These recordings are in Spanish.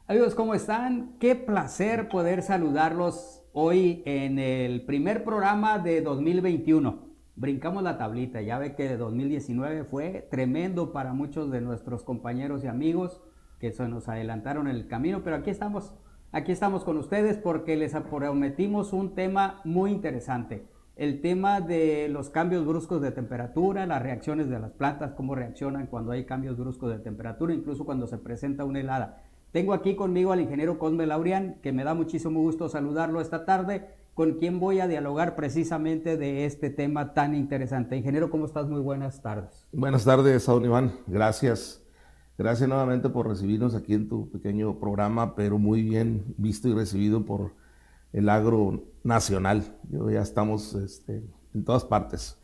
Amigos, ¿cómo están? Qué placer poder saludarlos hoy en el primer programa de 2021. Brincamos la tablita, ya ve que 2019 fue tremendo para muchos de nuestros compañeros y amigos que se nos adelantaron en el camino, pero aquí estamos con ustedes porque les prometimos un tema muy interesante. El tema de los cambios bruscos de temperatura, las reacciones de las plantas, cómo reaccionan cuando hay cambios bruscos de temperatura, incluso cuando se presenta una helada. Tengo aquí conmigo al ingeniero Cosme Laurian, que me da muchísimo gusto saludarlo esta tarde, con quien voy a dialogar precisamente de este tema tan interesante. Ingeniero, ¿cómo estás? Muy buenas tardes. Buenas tardes, don Iván. Gracias. Gracias nuevamente por recibirnos aquí en tu pequeño programa, pero muy bien visto y recibido por el agro nacional. Ya estamos en todas partes.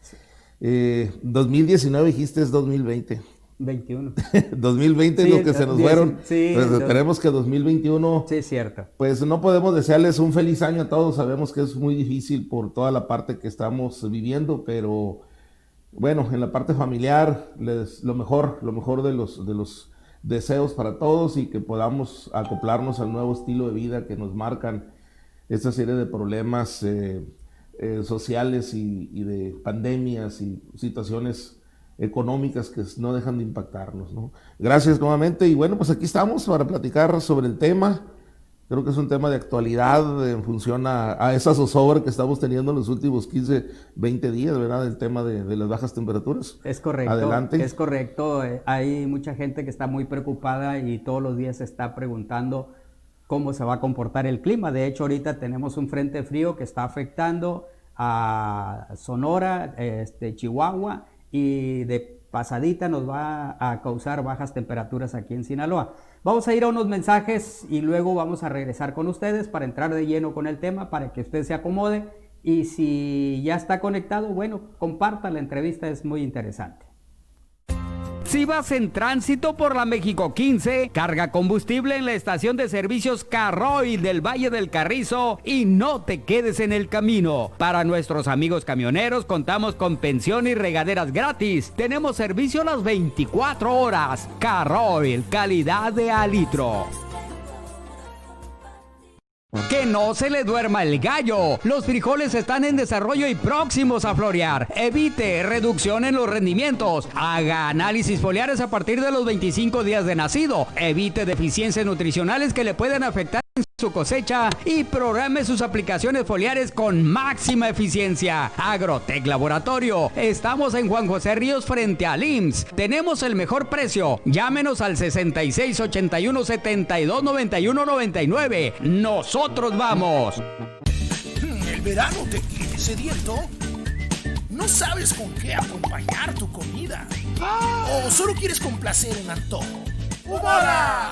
2019 dijiste es 2020. 21. 2020 Sí, es lo que se nos fueron. Sí, Pues esperemos que 2021, sí, es cierto. pues no podemos desearles un feliz año a todos. Sabemos que es muy difícil por toda la parte que estamos viviendo, pero bueno, en la parte familiar, lo mejor de los deseos para todos y que podamos acoplarnos al nuevo estilo de vida que nos marcan esta serie de problemas sociales y de pandemias y situaciones económicas que no dejan de impactarnos, ¿no? Gracias nuevamente y bueno, pues aquí estamos para platicar sobre el tema. Creo que es un tema de actualidad en función a esa zozobra que estamos teniendo en los últimos 15, 20 días, ¿verdad? El tema de las bajas temperaturas. Es correcto. Adelante. Es correcto. Hay mucha gente que está muy preocupada y todos los días se está preguntando cómo se va a comportar el clima. De hecho, ahorita tenemos un frente frío que está afectando a Sonora, Chihuahua, y de pasadita nos va a causar bajas temperaturas aquí en Sinaloa. Vamos a ir a unos mensajes y luego vamos a regresar con ustedes para entrar de lleno con el tema, para que usted se acomode, y si ya está conectado, bueno, comparta la entrevista, es muy interesante. Si vas en tránsito por la México 15, carga combustible en la estación de servicios Carroil del Valle del Carrizo y no te quedes en el camino. Para nuestros amigos camioneros contamos con pensión y regaderas gratis. Tenemos servicio las 24 horas. Carroil, calidad de a litro. Que no se le duerma el gallo. Los frijoles están en desarrollo y próximos a florear. Evite reducción en los rendimientos. Haga análisis foliares a partir de los 25 días de nacido. Evite deficiencias nutricionales que le pueden afectar en su cosecha y programe sus aplicaciones foliares con máxima eficiencia. Agrotec Laboratorio. Estamos en Juan José Ríos frente al IMSS. Tenemos el mejor precio. Llámenos al 66 81 72 91 99. Nosotros vamos. ¿El verano te tiene sediento? ¿No sabes con qué acompañar tu comida? ¿O solo quieres complacer un antojo? ¡Ubola!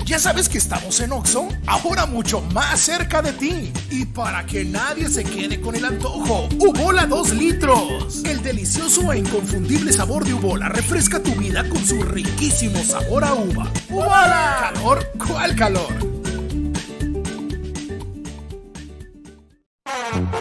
¿Ya sabes que estamos en Oxxo? Ahora mucho más cerca de ti. Y para que nadie se quede con el antojo, Ubola 2 litros. El delicioso e inconfundible sabor de Ubola refresca tu vida con su riquísimo sabor a uva. ¡Ubola! ¿Calor? ¿Cuál calor?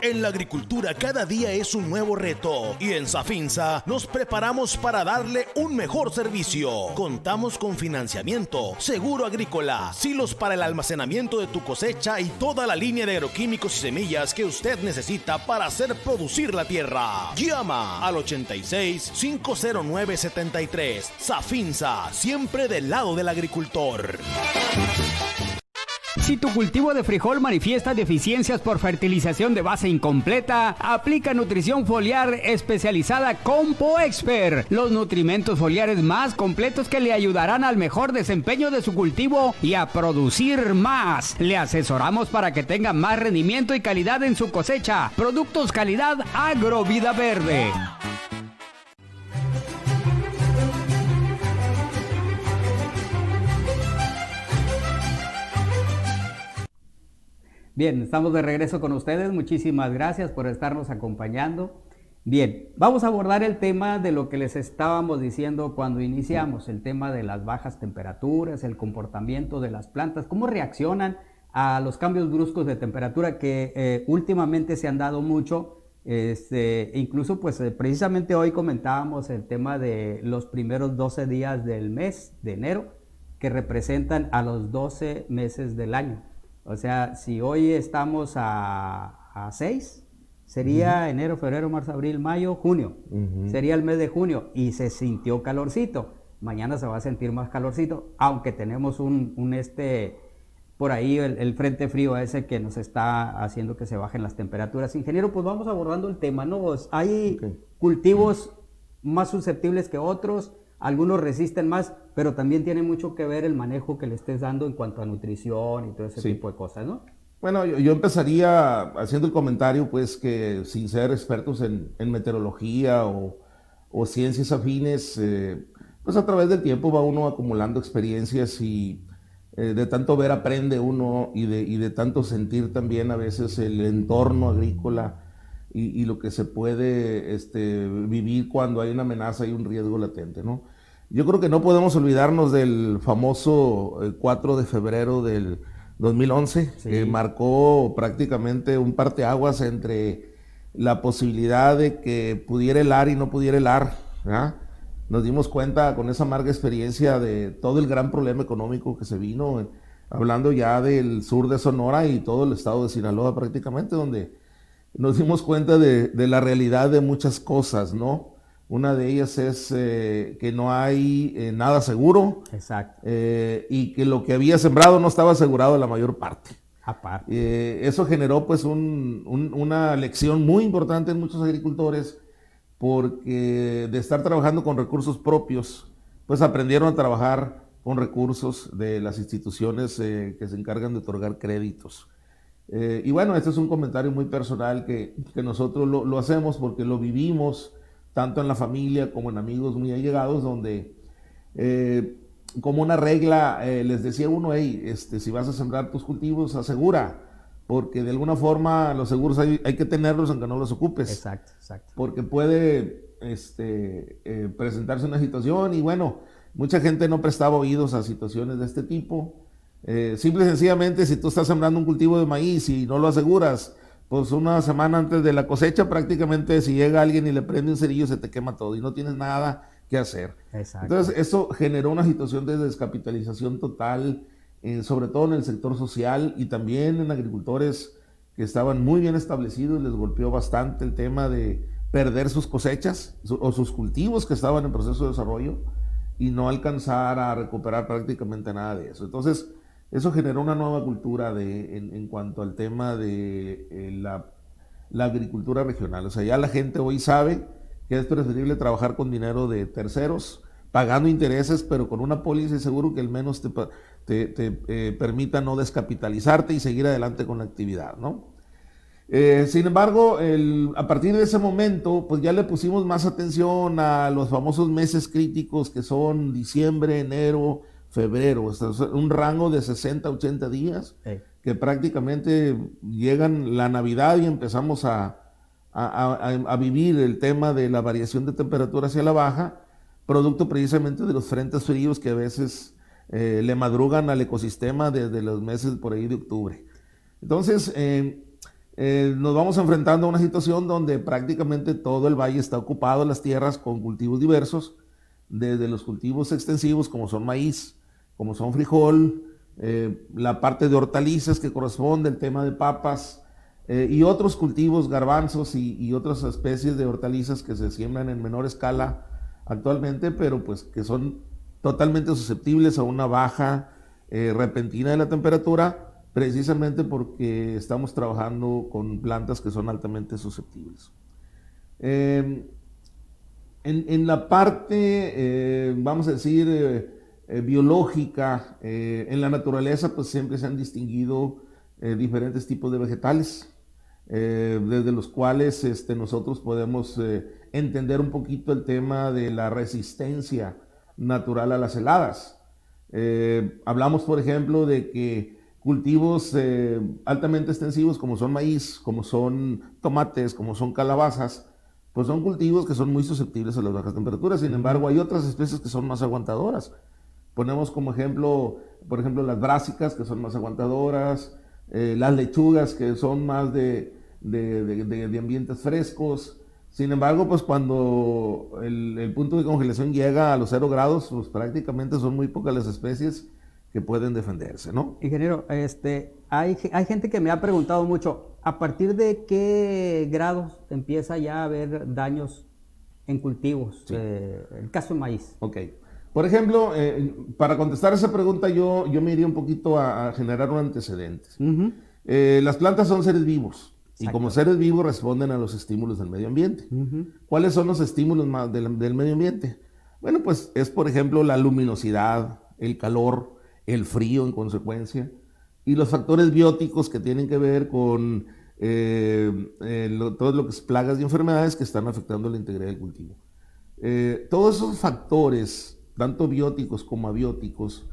En la agricultura cada día es un nuevo reto y en Safinsa nos preparamos para darle un mejor servicio. Contamos con financiamiento, seguro agrícola, silos para el almacenamiento de tu cosecha y toda la línea de agroquímicos y semillas que usted necesita para hacer producir la tierra. Llama al 86 509 73. Safinsa, siempre del lado del agricultor. Si tu cultivo de frijol manifiesta deficiencias por fertilización de base incompleta, aplica nutrición foliar especializada Compo Expert, los nutrimentos foliares más completos que le ayudarán al mejor desempeño de su cultivo y a producir más. Le asesoramos para que tenga más rendimiento y calidad en su cosecha. Productos calidad Agrovida Verde. Bien, estamos de regreso con ustedes. Muchísimas gracias por estarnos acompañando. Bien, vamos a abordar el tema de lo que les estábamos diciendo cuando iniciamos, el tema de las bajas temperaturas, el comportamiento de las plantas, cómo reaccionan a los cambios bruscos de temperatura que últimamente se han dado mucho. Incluso pues precisamente hoy comentábamos el tema de los primeros 12 días del mes de enero, que representan a los 12 meses del año. O sea, si hoy estamos a 6, sería enero, febrero, marzo, abril, mayo, junio. Sería el mes de junio y se sintió calorcito. Mañana se va a sentir más calorcito, aunque tenemos por ahí el frente frío ese que nos está haciendo que se bajen las temperaturas. Ingeniero, pues vamos abordando el tema, ¿no? Hay cultivos más susceptibles que otros, algunos resisten más, pero también tiene mucho que ver el manejo que le estés dando en cuanto a nutrición y todo ese tipo de cosas, ¿no? Bueno, yo empezaría haciendo el comentario, pues, que sin ser expertos en meteorología o ciencias afines, pues a través del tiempo va uno acumulando experiencias y de tanto ver aprende uno y de tanto sentir también a veces el entorno agrícola y lo que se puede vivir cuando hay una amenaza y un riesgo latente, ¿no? Yo creo que no podemos olvidarnos del famoso 4 de febrero del 2011, que marcó prácticamente un parteaguas entre la posibilidad de que pudiera helar y no pudiera helar, ¿verdad? Nos dimos cuenta con esa amarga experiencia de todo el gran problema económico que se vino, hablando ya del sur de Sonora y todo el estado de Sinaloa prácticamente, donde nos dimos cuenta de la realidad de muchas cosas, ¿no? Una de ellas es que no hay nada seguro. Exacto. Y que lo que había sembrado no estaba asegurado la mayor parte. Aparte. Eso generó pues una lección muy importante en muchos agricultores, porque de estar trabajando con recursos propios, pues aprendieron a trabajar con recursos de las instituciones que se encargan de otorgar créditos. Y bueno, este es un comentario muy personal que nosotros lo hacemos porque lo vivimos tanto en la familia como en amigos muy allegados, donde como una regla les decía uno, hey, si vas a sembrar tus cultivos, asegura, porque de alguna forma los seguros hay que tenerlos aunque no los ocupes. Exacto. Porque puede presentarse una situación y bueno, mucha gente no prestaba oídos a situaciones de este tipo. Simple y sencillamente, si tú estás sembrando un cultivo de maíz y no lo aseguras, pues una semana antes de la cosecha prácticamente si llega alguien y le prende un cerillo se te quema todo y no tienes nada que hacer. Exacto. Entonces eso generó una situación de descapitalización total, sobre todo en el sector social y también en agricultores que estaban muy bien establecidos. Les golpeó bastante el tema de perder sus cosechas o sus cultivos que estaban en proceso de desarrollo y no alcanzar a recuperar prácticamente nada de eso. Entonces eso generó una nueva cultura en cuanto al tema de la agricultura regional. O sea, ya la gente hoy sabe que es preferible trabajar con dinero de terceros, pagando intereses, pero con una póliza y seguro que al menos te permita no descapitalizarte y seguir adelante con la actividad, ¿no? Sin embargo, a partir de ese momento, pues ya le pusimos más atención a los famosos meses críticos que son diciembre, enero, febrero, un rango de 60 a 80 días, que prácticamente llegan la Navidad y empezamos a vivir el tema de la variación de temperatura hacia la baja, producto precisamente de los frentes fríos que a veces le madrugan al ecosistema desde los meses por ahí de octubre. Entonces, nos vamos enfrentando a una situación donde prácticamente todo el valle está ocupado, las tierras, con cultivos diversos, desde los cultivos extensivos como son maíz, como son frijol, la parte de hortalizas que corresponde, el tema de papas y otros cultivos, garbanzos y otras especies de hortalizas que se siembran en menor escala actualmente, pero pues que son totalmente susceptibles a una baja repentina de la temperatura, precisamente porque estamos trabajando con plantas que son altamente susceptibles. En la parte, vamos a decir, biológica, en la naturaleza pues siempre se han distinguido diferentes tipos de vegetales, desde los cuales nosotros podemos entender un poquito el tema de la resistencia natural a las heladas. Hablamos, por ejemplo, de que cultivos altamente extensivos como son maíz, como son tomates, como son calabazas, pues son cultivos que son muy susceptibles a las bajas temperaturas. Sin embargo, hay otras especies que son más aguantadoras. Ponemos como ejemplo, por ejemplo, las brásicas, que son más aguantadoras, las lechugas, que son más de ambientes frescos, Sin embargo, pues cuando el punto de congelación llega a los 0 grados, pues prácticamente son muy pocas las especies que pueden defenderse, ¿no? Ingeniero, hay gente que me ha preguntado mucho, ¿a partir de qué grados empieza ya a haber daños en cultivos? Sí. El caso de maíz. Ok. Por ejemplo, para contestar esa pregunta, yo me iría un poquito a generar un antecedente. Ujú. Las plantas son seres vivos. Y Exacto. como seres vivos responden a los estímulos del medio ambiente. Ujú. ¿Cuáles son los estímulos del medio ambiente? Bueno, pues es por ejemplo la luminosidad, el calor, el frío en consecuencia, y los factores bióticos que tienen que ver con todo lo que es plagas y enfermedades que están afectando la integridad del cultivo. Todos esos factores, tanto bióticos como abióticos,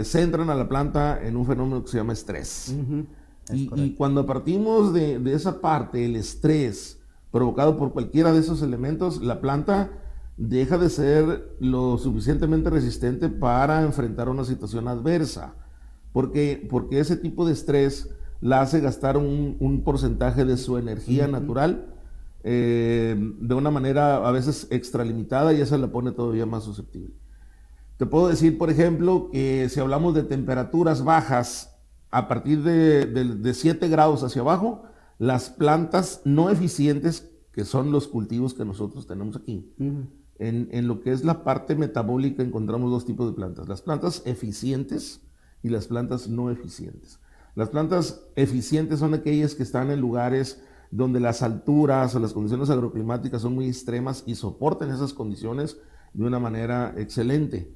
centran a la planta en un fenómeno que se llama estrés. Ujú. Y cuando partimos de esa parte, el estrés provocado por cualquiera de esos elementos, la planta deja de ser lo suficientemente resistente para enfrentar una situación adversa. Porque ese tipo de estrés la hace gastar un porcentaje de su energía natural de una manera a veces extralimitada, y esa la pone todavía más susceptible. Te puedo decir, por ejemplo, que si hablamos de temperaturas bajas, a partir de 7 grados hacia abajo, las plantas no eficientes, que son los cultivos que nosotros tenemos aquí, Ujú. en lo que es la parte metabólica encontramos dos tipos de plantas: las plantas eficientes y las plantas no eficientes. Las plantas eficientes son aquellas que están en lugares donde las alturas o las condiciones agroclimáticas son muy extremas y soportan esas condiciones de una manera excelente.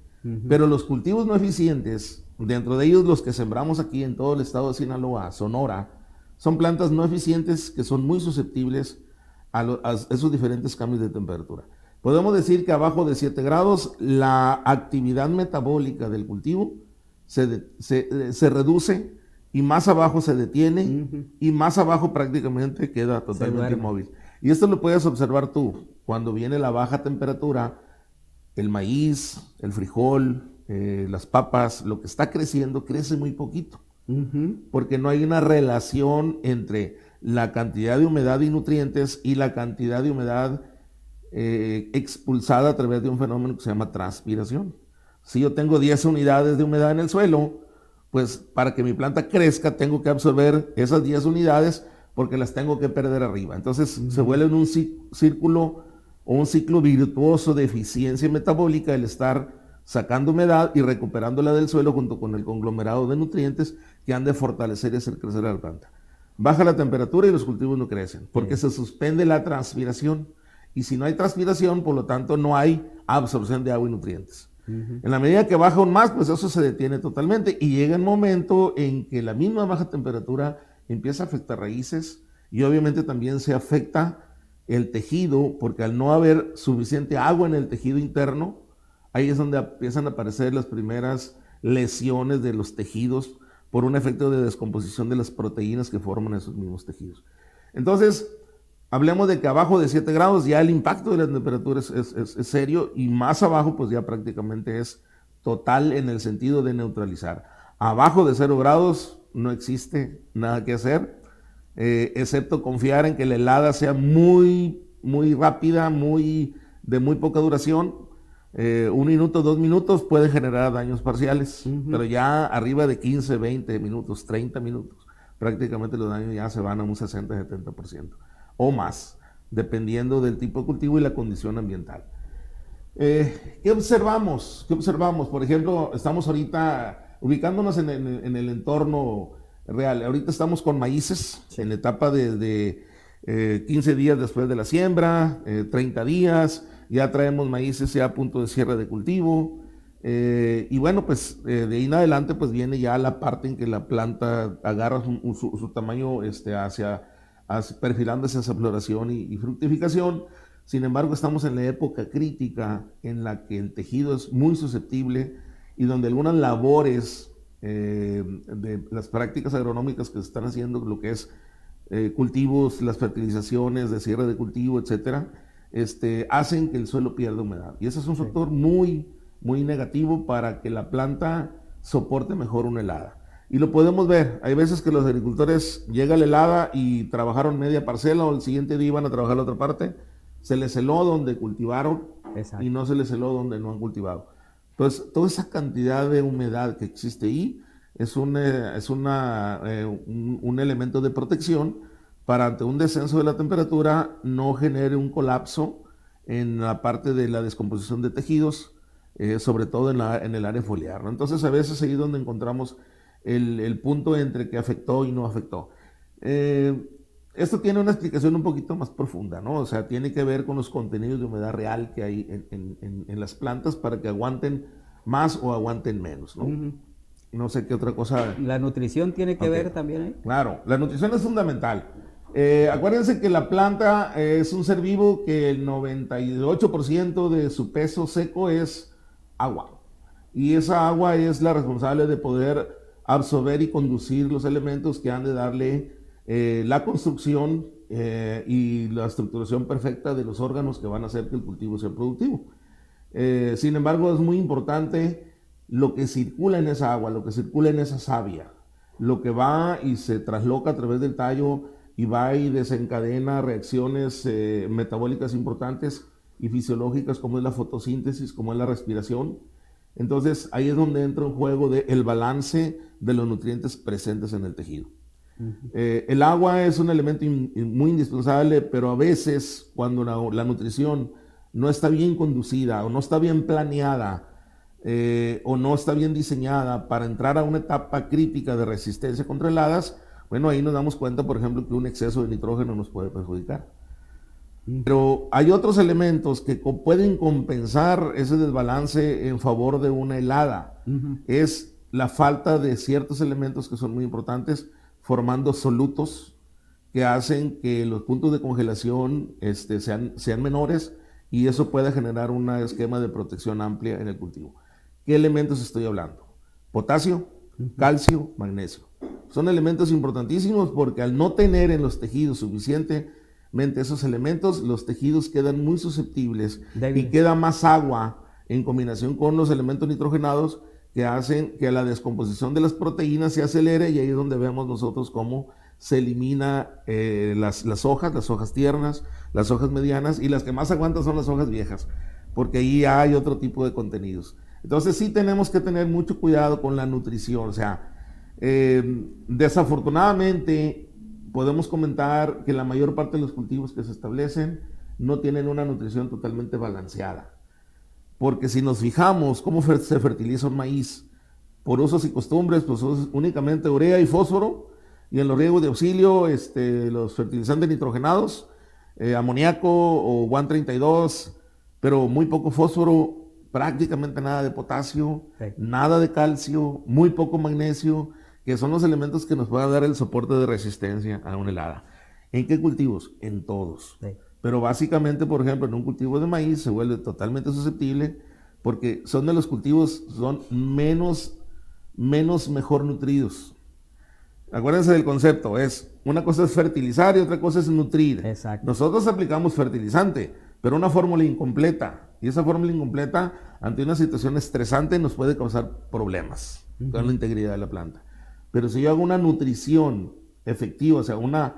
Pero los cultivos no eficientes, dentro de ellos los que sembramos aquí en todo el estado de Sinaloa, Sonora, son plantas no eficientes que son muy susceptibles a esos diferentes cambios de temperatura. Podemos decir que abajo de 7 grados la actividad metabólica del cultivo se reduce, y más abajo se detiene, y más abajo prácticamente queda totalmente inmóvil. Y esto lo puedes observar tú cuando viene la baja temperatura. El maíz, el frijol, las papas, lo que está creciendo crece muy poquito, porque no hay una relación entre la cantidad de humedad y nutrientes y la cantidad de humedad expulsada a través de un fenómeno que se llama transpiración. Si yo tengo 10 unidades de humedad en el suelo, pues para que mi planta crezca tengo que absorber esas 10 unidades porque las tengo que perder arriba. Entonces se vuelve en un círculo o un ciclo virtuoso de eficiencia metabólica, el estar sacando humedad y recuperándola del suelo junto con el conglomerado de nutrientes que han de fortalecer y hacer crecer a la planta. Baja la temperatura y los cultivos no crecen, porque se suspende la transpiración. Y si no hay transpiración, por lo tanto no hay absorción de agua y nutrientes. En la medida que baja aún más, pues eso se detiene totalmente, y llega el momento en que la misma baja temperatura empieza a afectar raíces, y obviamente también se afecta el tejido, porque al no haber suficiente agua en el tejido interno, ahí es donde empiezan a aparecer las primeras lesiones de los tejidos por un efecto de descomposición de las proteínas que forman esos mismos tejidos. Entonces, hablemos de que abajo de 7 grados ya el impacto de la temperatura es serio, y más abajo pues ya prácticamente es total en el sentido de neutralizar. Abajo de 0 grados no existe nada que hacer, excepto confiar en que la helada sea muy rápida, de muy poca duración. 1 minuto, 2 minutos pueden generar daños parciales, pero ya arriba de 15, 20 minutos, 30 minutos, prácticamente los daños ya se van a un 60-70% o más, dependiendo del tipo de cultivo y la condición ambiental. ¿Qué observamos? Por ejemplo, estamos ahorita ubicándonos en el entorno real. Ahorita estamos con maíces en la etapa de 15 días después de la siembra, 30 días, ya traemos maíces ya a punto de cierre de cultivo, y bueno, pues de ahí en adelante pues viene ya la parte en que la planta agarra su tamaño perfilándose hacia floración y fructificación. Sin embargo, estamos en la época crítica en la que el tejido es muy susceptible y donde algunas labores de las prácticas agronómicas que se están haciendo, lo que es cultivos, las fertilizaciones de cierre de cultivo, etcétera, hacen que el suelo pierda humedad. Y ese es un factor muy negativo para que la planta soporte mejor una helada. Y lo podemos ver, hay veces que los agricultores llega la helada y trabajaron media parcela, o el siguiente día iban a trabajar la otra parte, se les celó donde cultivaron. Exacto. Y no se les celó donde no han cultivado. Entonces, toda esa cantidad de humedad que existe ahí es un elemento de protección para ante un descenso de la temperatura no genere un colapso en la parte de la descomposición de tejidos, sobre todo en el área foliar, ¿no? Entonces, a veces ahí es donde encontramos el punto entre que afectó y no afectó. Esto tiene una explicación un poquito más profunda, ¿no? O sea, tiene que ver con los contenidos de humedad real que hay en las plantas para que aguanten más o aguanten menos, ¿no? No sé qué otra cosa. ¿La nutrición tiene que ver también ahí? Claro, la nutrición es fundamental. Acuérdense que la planta es un ser vivo que el 98% de su peso seco es agua. Y esa agua es la responsable de poder absorber y conducir los elementos que han de darle la construcción y la estructuración perfecta de los órganos que van a hacer que el cultivo sea productivo. Sin embargo, es muy importante lo que circula en esa agua, lo que circula en esa savia, lo que va y se trasloca a través del tallo y va y desencadena reacciones metabólicas importantes y fisiológicas como es la fotosíntesis, como es la respiración. Entonces ahí es donde entra en juego el balance de los nutrientes presentes en el tejido. El agua es un elemento muy indispensable, pero a veces cuando la nutrición no está bien conducida o no está bien planeada o no está bien diseñada para entrar a una etapa crítica de resistencia contra heladas, bueno, ahí nos damos cuenta, por ejemplo, que un exceso de nitrógeno nos puede perjudicar. Pero hay otros elementos que pueden compensar ese desbalance en favor de una helada. Es la falta de ciertos elementos que son muy importantes, formando solutos que hacen que los puntos de congelación sean menores y eso pueda generar un esquema de protección amplia en el cultivo. ¿Qué elementos estoy hablando? Potasio, calcio, magnesio. Son elementos importantísimos porque al no tener en los tejidos suficientemente esos elementos, los tejidos quedan muy susceptibles y queda más agua en combinación con los elementos nitrogenados que hacen que la descomposición de las proteínas se acelere y ahí es donde vemos nosotros cómo se elimina las hojas tiernas, las hojas medianas y las que más aguantan son las hojas viejas, porque ahí hay otro tipo de contenidos. Entonces sí tenemos que tener mucho cuidado con la nutrición, o sea, desafortunadamente podemos comentar que la mayor parte de los cultivos que se establecen no tienen una nutrición totalmente balanceada. Porque si nos fijamos cómo se fertiliza un maíz, por usos y costumbres, pues únicamente urea y fósforo, y en los riegos de auxilio, los fertilizantes nitrogenados, amoníaco o One 32, pero muy poco fósforo, prácticamente nada de potasio, nada de calcio, muy poco magnesio, que son los elementos que nos puedan dar el soporte de resistencia a una helada. ¿En qué cultivos? En todos. Pero básicamente, por ejemplo, en un cultivo de maíz se vuelve totalmente susceptible porque son de los cultivos, son menos mejor nutridos. Acuérdense del concepto, una cosa es fertilizar y otra cosa es nutrir. Exacto. Nosotros aplicamos fertilizante, pero una fórmula incompleta. Y esa fórmula incompleta, ante una situación estresante, nos puede causar problemas con la integridad de la planta. Pero si yo hago una nutrición efectiva, o sea, una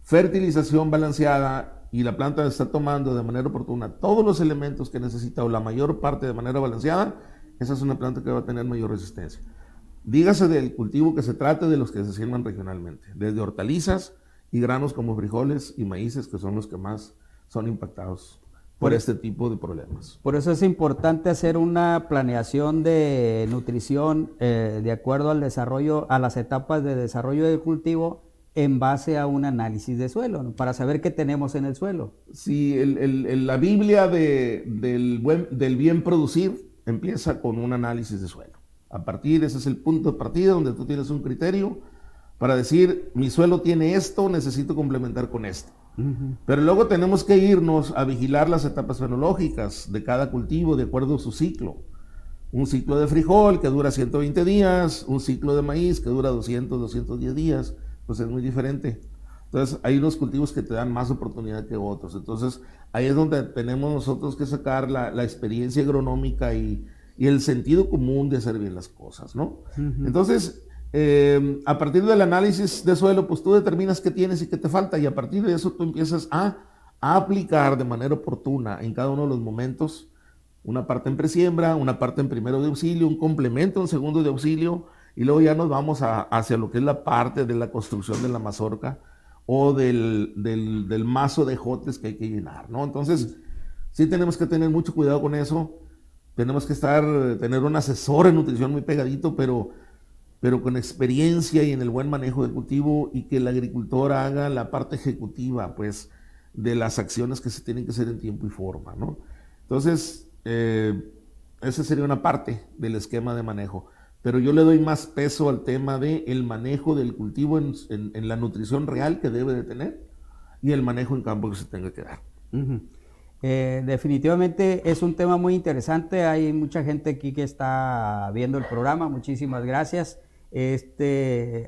fertilización balanceada, y la planta está tomando de manera oportuna todos los elementos que necesita o la mayor parte de manera balanceada, esa es una planta que va a tener mayor resistencia. Dígase del cultivo que se trate de los que se siembran regionalmente, desde hortalizas y granos como frijoles y maíces, que son los que más son impactados por este tipo de problemas. Por eso es importante hacer una planeación de nutrición de acuerdo al desarrollo, a las etapas de desarrollo del cultivo, en base a un análisis de suelo, ¿no? Para saber qué tenemos en el suelo. Sí, la Biblia del bien producir empieza con un análisis de suelo. Ese es el punto de partida donde tú tienes un criterio para decir, mi suelo tiene esto, necesito complementar con esto. Pero luego tenemos que irnos a vigilar las etapas fenológicas de cada cultivo de acuerdo a su ciclo. Un ciclo de frijol que dura 120 días, un ciclo de maíz que dura 200, 210 días, pues es muy diferente. Entonces hay unos cultivos que te dan más oportunidad que otros. Entonces ahí es donde tenemos nosotros que sacar la experiencia agronómica y el sentido común de hacer bien las cosas, ¿no? Entonces, a partir del análisis de suelo, pues tú determinas qué tienes y qué te falta, y a partir de eso tú empiezas a a aplicar de manera oportuna en cada uno de los momentos, una parte en presiembra, una parte en primero de auxilio, un complemento en segundo de auxilio, y luego ya nos vamos hacia lo que es la parte de la construcción de la mazorca o del mazo de ejotes que hay que llenar, ¿no? Entonces, sí tenemos que tener mucho cuidado con eso, tenemos que tener un asesor en nutrición muy pegadito, pero con experiencia y en el buen manejo del cultivo, y que el agricultor haga la parte ejecutiva, pues, de las acciones que se tienen que hacer en tiempo y forma, ¿no? Entonces, esa sería una parte del esquema de manejo. Pero yo le doy más peso al tema del manejo del cultivo en la nutrición real que debe de tener y el manejo en campo que se tenga que dar. Uh-huh. Definitivamente es un tema muy interesante. Hay mucha gente aquí que está viendo el programa. Muchísimas gracias.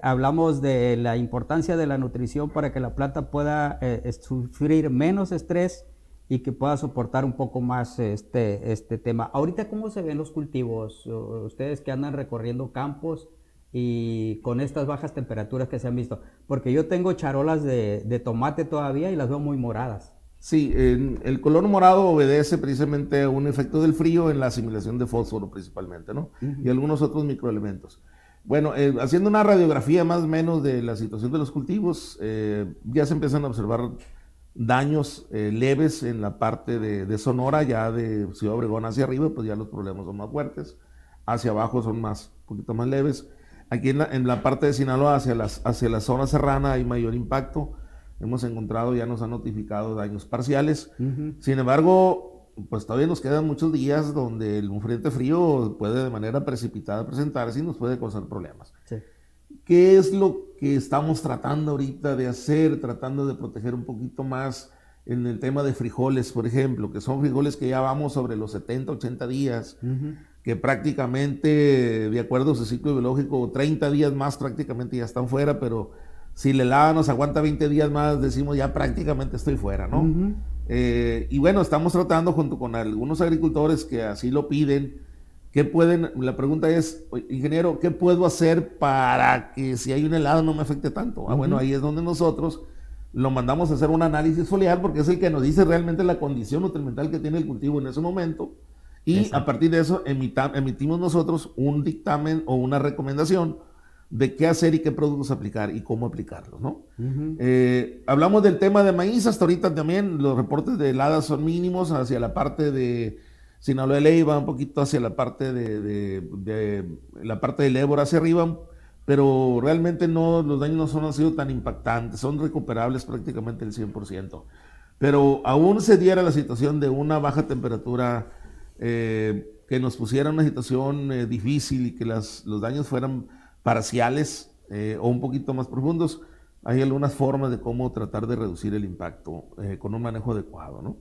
Hablamos de la importancia de la nutrición para que la planta pueda sufrir menos estrés y que pueda soportar un poco más este tema. Ahorita, ¿cómo se ven los cultivos? Ustedes que andan recorriendo campos y con estas bajas temperaturas que se han visto. Porque yo tengo charolas de tomate todavía y las veo muy moradas. Sí, el color morado obedece precisamente a un efecto del frío en la asimilación de fósforo principalmente, ¿no? Uh-huh. Y algunos otros microelementos. Bueno, haciendo una radiografía más o menos de la situación de los cultivos, ya se empiezan a observar daños leves en la parte de Sonora, ya de Ciudad Obregón hacia arriba, pues ya los problemas son más fuertes. Hacia abajo son un poquito más leves. Aquí en la parte de Sinaloa, hacia la zona serrana, hay mayor impacto. Hemos encontrado, ya nos han notificado daños parciales. Uh-huh. Sin embargo, pues todavía nos quedan muchos días donde un frente frío puede de manera precipitada presentarse y nos puede causar problemas. Sí. ¿Qué es lo que estamos tratando ahorita de hacer? Tratando de proteger un poquito más en el tema de frijoles, por ejemplo, que son frijoles que ya vamos sobre los 70, 80 días, uh-huh, que prácticamente, de acuerdo a su ciclo biológico, 30 días más prácticamente ya están fuera, pero si la helada nos aguanta 20 días más, decimos ya prácticamente estoy fuera, ¿no? Uh-huh. Y bueno, estamos tratando junto con algunos agricultores que así lo piden, la pregunta es, ingeniero, ¿qué puedo hacer para que si hay una helada no me afecte tanto? Uh-huh. Bueno, ahí es donde nosotros lo mandamos a hacer un análisis foliar, porque es el que nos dice realmente la condición nutrimental que tiene el cultivo en ese momento, y exacto, a partir de eso emitimos nosotros un dictamen o una recomendación de qué hacer y qué productos aplicar y cómo aplicarlos, ¿no? Uh-huh. Hablamos del tema de maíz, hasta ahorita también los reportes de heladas son mínimos hacia la parte de Sinaloa de Leiva, un poquito hacia la parte la parte del Ébora hacia arriba, pero realmente los daños no han sido tan impactantes, son recuperables prácticamente el 100%. Pero aún se diera la situación de una baja temperatura que nos pusiera en una situación difícil y que los daños fueran parciales o un poquito más profundos, hay algunas formas de cómo tratar de reducir el impacto con un manejo adecuado, ¿no?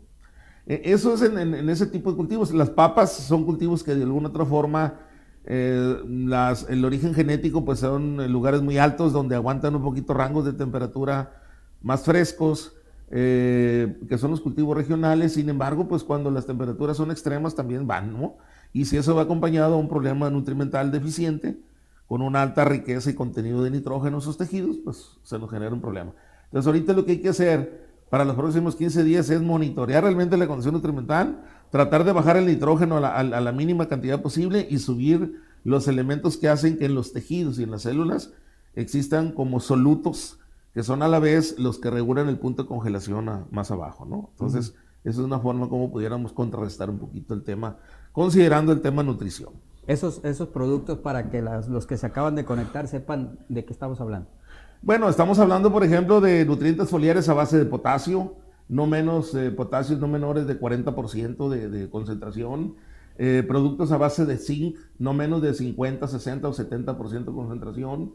Eso es en ese tipo de cultivos. Las papas son cultivos que de alguna otra forma el origen genético pues son lugares muy altos donde aguantan un poquito rangos de temperatura más frescos, que son los cultivos regionales. Sin embargo, pues cuando las temperaturas son extremas también van, ¿no? Y si eso va acompañado a un problema nutrimental deficiente, con una alta riqueza y contenido de nitrógeno en sus tejidos, pues se nos genera un problema. Entonces ahorita lo que hay que hacer para los próximos 15 días es monitorear realmente la condición nutrimental, tratar de bajar el nitrógeno a la mínima cantidad posible y subir los elementos que hacen que en los tejidos y en las células existan como solutos, que son a la vez los que regulan el punto de congelación más abajo, ¿no? Entonces, esa es una forma como pudiéramos contrarrestar un poquito el tema, considerando el tema nutrición. Esos productos para que los que se acaban de conectar sepan de qué estamos hablando. Bueno, estamos hablando, por ejemplo, de nutrientes foliares a base de potasio, potasios no menores de 40% de concentración, productos a base de zinc, no menos de 50, 60 o 70% de concentración,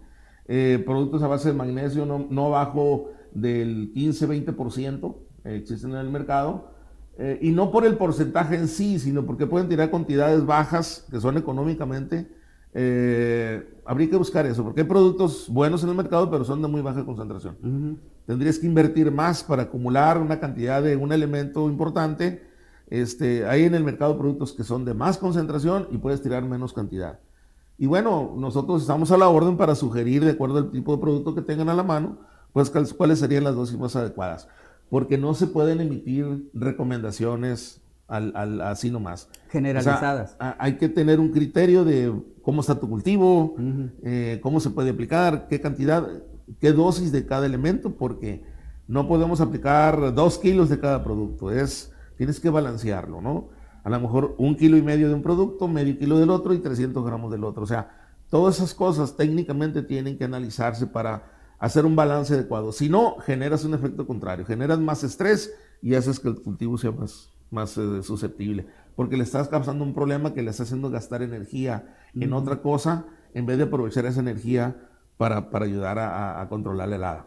productos a base de magnesio no bajo del 15-20%, existen en el mercado, y no por el porcentaje en sí, sino porque pueden tirar cantidades bajas que son económicamente. Habría que buscar eso, porque hay productos buenos en el mercado, pero son de muy baja concentración. Uh-huh. Tendrías que invertir más para acumular una cantidad de un elemento importante. Hay en el mercado productos que son de más concentración y puedes tirar menos cantidad. Y bueno, nosotros estamos a la orden para sugerir, de acuerdo al tipo de producto que tengan a la mano, pues cuáles serían las dosis más adecuadas. porque no se pueden emitir recomendaciones así nomás. Generalizadas. O sea, hay que tener un criterio de cómo está tu cultivo, cómo se puede aplicar, qué cantidad, qué dosis de cada elemento, porque no podemos aplicar 2 kilos de cada producto. Tienes que balancearlo, ¿no? A lo mejor 1,5 kilos de un producto, medio kilo del otro y 300 gramos del otro. O sea, todas esas cosas técnicamente tienen que analizarse para hacer un balance adecuado. Si no, generas un efecto contrario, generas más estrés y haces que el cultivo sea más susceptible, porque le estás causando un problema que le está haciendo gastar energía en otra cosa, en vez de aprovechar esa energía para ayudar a controlar la helada.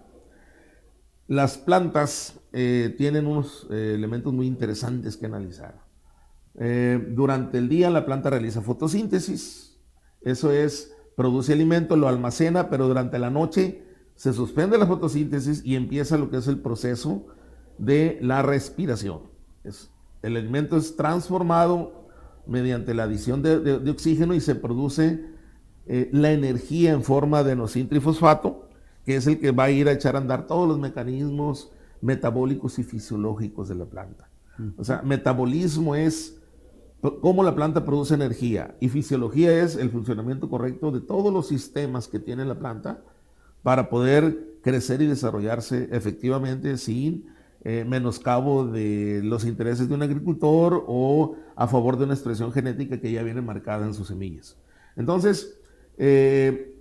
Las plantas tienen unos elementos muy interesantes que analizar. Durante el día la planta realiza fotosíntesis, eso es, produce alimento, lo almacena, pero durante la noche se suspende la fotosíntesis y empieza lo que es el proceso de la respiración. El alimento es transformado mediante la adición de oxígeno y se produce la energía en forma de N-trifosfato, que es el que va a ir a echar a andar todos los mecanismos metabólicos y fisiológicos de la planta. O sea, metabolismo es cómo la planta produce energía y fisiología es el funcionamiento correcto de todos los sistemas que tiene la planta para poder crecer y desarrollarse efectivamente sin menoscabo de los intereses de un agricultor o a favor de una expresión genética que ya viene marcada en sus semillas. Entonces, el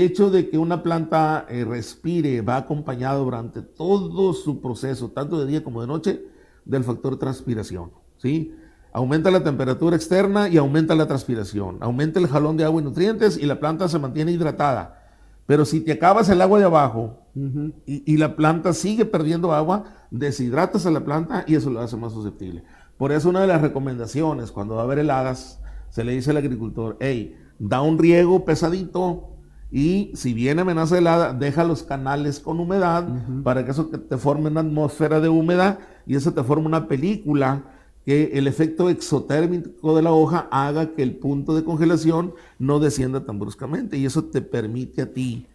hecho de que una planta respire va acompañado durante todo su proceso, tanto de día como de noche, del factor transpiración, ¿sí? Aumenta la temperatura externa y aumenta la transpiración, aumenta el jalón de agua y nutrientes y la planta se mantiene hidratada. Pero si te acabas el agua de abajo y la planta sigue perdiendo agua, deshidratas a la planta y eso lo hace más susceptible. Por eso una de las recomendaciones cuando va a haber heladas, se le dice al agricultor, hey, da un riego pesadito y si viene amenaza de helada, deja los canales con humedad para que eso te forme una atmósfera de humedad y eso te forme una película que el efecto exotérmico de la hoja haga que el punto de congelación no descienda tan bruscamente y eso te permite a ti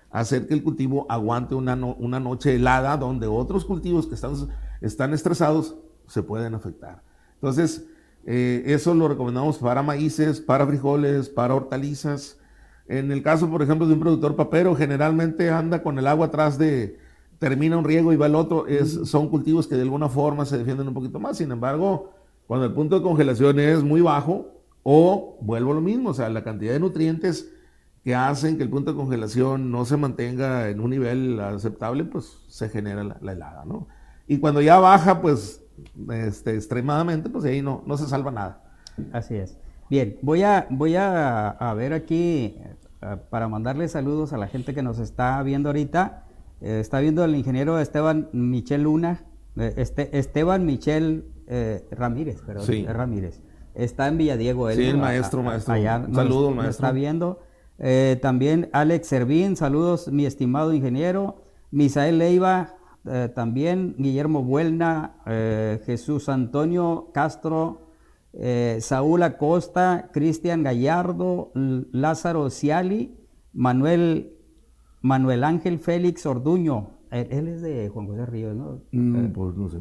hacer que el cultivo aguante una noche helada donde otros cultivos que están estresados se pueden afectar. Entonces, eso lo recomendamos para maíces, para frijoles, para hortalizas. En el caso, por ejemplo, de un productor papero, generalmente anda con el agua atrás termina un riego y va el otro, son cultivos que de alguna forma se defienden un poquito más. Sin embargo, cuando el punto de congelación es muy bajo, o vuelvo a lo mismo, o sea, la cantidad de nutrientes que hacen que el punto de congelación no se mantenga en un nivel aceptable, pues se genera la helada, ¿no? Y cuando ya baja, pues, extremadamente, pues ahí no se salva nada. Así es. Bien, voy a ver aquí, para mandarle saludos a la gente que nos está viendo ahorita. Está viendo el ingeniero Esteban Michel Luna, Esteban Michel Ramírez, perdón, sí. Ramírez. Está en Villadiego. Él, sí, el maestro. Allá saludos, maestro. Está viendo. También Alex Servín, saludos, mi estimado ingeniero. Misael Leiva, también Guillermo Buelna, Jesús Antonio Castro, Saúl Acosta, Cristian Gallardo, Lázaro Ciali, Manuel Ángel Félix Orduño. Él es de Juan José Ríos, ¿no? Pues no sé.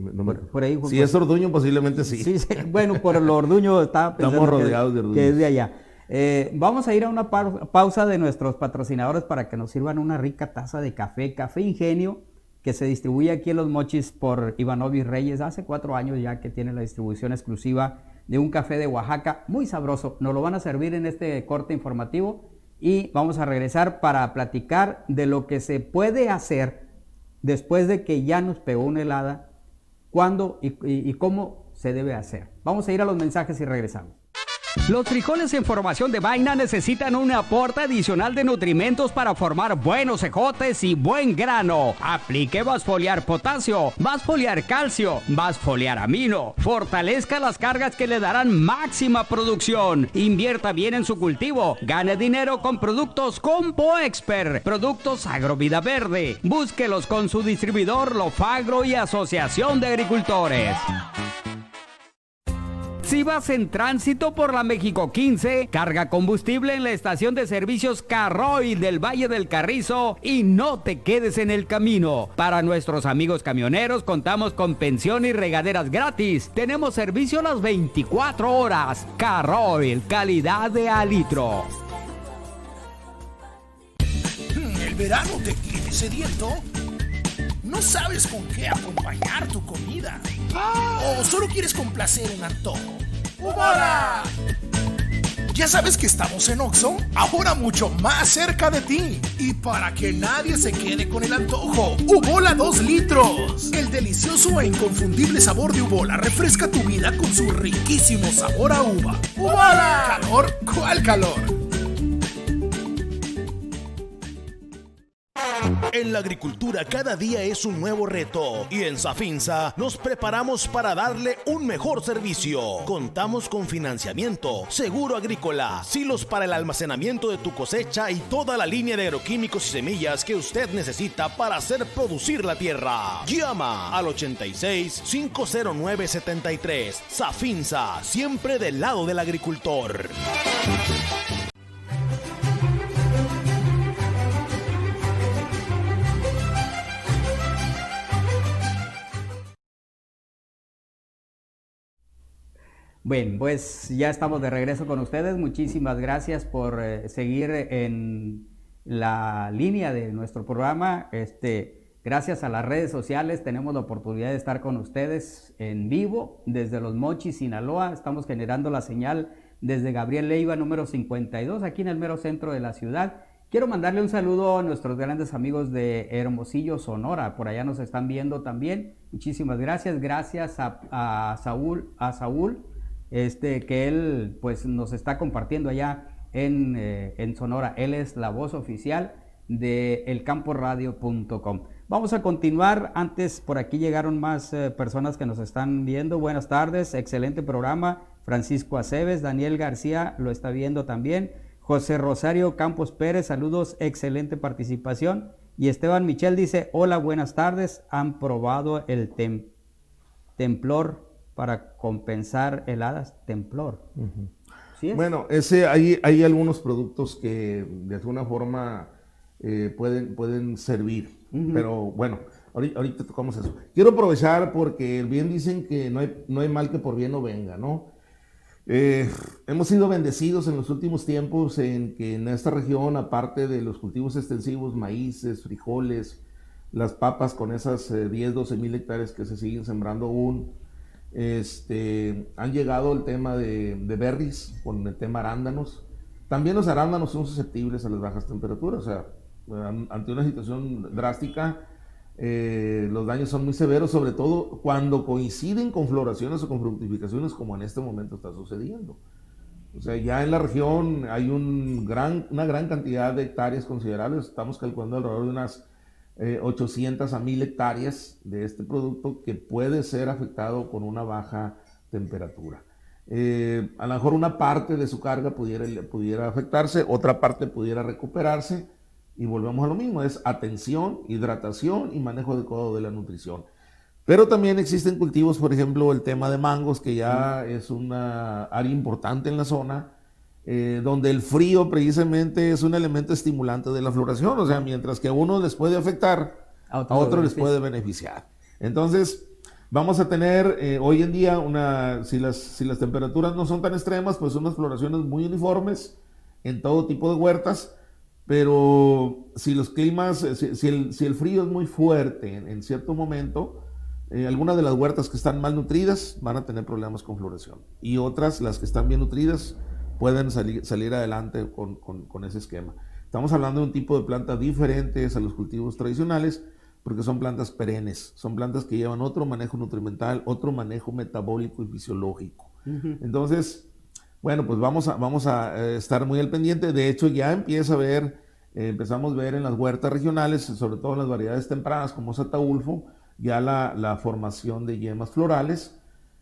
Por ahí, si es Orduño, posiblemente sí. Sí, bueno, por lo Orduño estaba pensando. Estamos rodeados de Orduño. Que es de allá. Vamos a ir a una pausa de nuestros patrocinadores para que nos sirvan una rica taza de café. Café Ingenio, que se distribuye aquí en Los Mochis por Ivanovis Reyes. Hace 4 años ya que tiene la distribución exclusiva de un café de Oaxaca. Muy sabroso. Nos lo van a servir en este corte informativo. Y vamos a regresar para platicar de lo que se puede hacer después de que ya nos pegó una helada, cuándo y cómo se debe hacer. Vamos a ir a los mensajes y regresamos. Los frijoles en formación de vaina necesitan un aporte adicional de nutrimentos para formar buenos ejotes y buen grano. Aplique Vasfoliar Potasio, Vasfoliar Calcio, Vasfoliar Amino. Fortalezca las cargas que le darán máxima producción. Invierta bien en su cultivo. Gane dinero con productos Compo Expert, productos Agrovida Verde. Búsquelos con su distribuidor Lofagro y Asociación de Agricultores. Si vas en tránsito por la México 15, carga combustible en la estación de servicios Carroy del Valle del Carrizo y no te quedes en el camino. Para nuestros amigos camioneros contamos con pensión y regaderas gratis. Tenemos servicio las 24 horas. Carroy, calidad de a litro. ¿El verano te tiene sediento? ¿No sabes con qué acompañar tu comida? ¿O solo quieres complacer un antojo? ¡Ubora! ¿Ya sabes que estamos en Oxxo? Ahora mucho más cerca de ti. Y para que nadie se quede con el antojo, Ubola 2 litros. El delicioso e inconfundible sabor de Ubola refresca tu vida con su riquísimo sabor a uva. ¡Ubola! ¿Calor? ¿Cuál calor? En la agricultura cada día es un nuevo reto y en Safinsa nos preparamos para darle un mejor servicio. Contamos con financiamiento, seguro agrícola, silos para el almacenamiento de tu cosecha y toda la línea de agroquímicos y semillas que usted necesita para hacer producir la tierra. Llama al 86-509-73. Safinsa, siempre del lado del agricultor. Bueno, pues ya estamos de regreso con ustedes. Muchísimas gracias por seguir en la línea de nuestro programa. Gracias a las redes sociales tenemos la oportunidad de estar con ustedes en vivo desde Los Mochis, Sinaloa. Estamos generando la señal desde Gabriel Leiva, número 52, aquí en el mero centro de la ciudad. Quiero mandarle un saludo a nuestros grandes amigos de Hermosillo, Sonora. Por allá nos están viendo también. Muchísimas gracias. Gracias a Saúl, que él pues nos está compartiendo allá en Sonora. Él es la voz oficial de elcamporadio.com. Vamos a continuar. Antes por aquí llegaron más personas que nos están viendo. Buenas tardes, excelente programa. Francisco Aceves, Daniel García lo está viendo también. José Rosario Campos Pérez, saludos, excelente participación. Y Esteban Michel dice, hola, buenas tardes, ¿han probado el templor para compensar heladas? Templor. ¿Sí es? Bueno, hay algunos productos que de alguna forma pueden servir, pero bueno, ahorita tocamos eso. Quiero aprovechar porque bien dicen que no hay mal que por bien no venga, ¿no? Hemos sido bendecidos en los últimos tiempos en que en esta región, aparte de los cultivos extensivos, maíces, frijoles, las papas con esas 10-12 mil hectáreas que se siguen sembrando aún, han llegado el tema de berries, con el tema arándanos. También los arándanos son susceptibles a las bajas temperaturas, o sea, ante una situación drástica, los daños son muy severos, sobre todo cuando coinciden con floraciones o con fructificaciones como en este momento está sucediendo. O sea, ya en la región hay una gran cantidad de hectáreas considerables, estamos calculando alrededor de unas 800 a 1000 hectáreas de este producto que puede ser afectado con una baja temperatura. A lo mejor una parte de su carga pudiera afectarse, otra parte pudiera recuperarse, y volvemos a lo mismo, es atención, hidratación y manejo adecuado de la nutrición. Pero también existen cultivos, por ejemplo, el tema de mangos, que ya es una área importante en la zona, donde el frío precisamente es un elemento estimulante de la floración, o sea, mientras que a uno les puede afectar, a otros les puede beneficiar. Entonces, vamos a tener hoy en día, si las temperaturas no son tan extremas, pues unas floraciones muy uniformes en todo tipo de huertas, pero si los climas, si el frío es muy fuerte en cierto momento, algunas de las huertas que están mal nutridas van a tener problemas con floración, y otras, las que están bien nutridas, pueden salir adelante con ese esquema. Estamos hablando de un tipo de plantas diferentes a los cultivos tradicionales, porque son plantas perennes, son plantas que llevan otro manejo nutrimental, otro manejo metabólico y fisiológico. Entonces, bueno, pues vamos a estar muy al pendiente. De hecho, ya empezamos a ver en las huertas regionales, sobre todo en las variedades tempranas como es Ataulfo, ya la formación de yemas florales,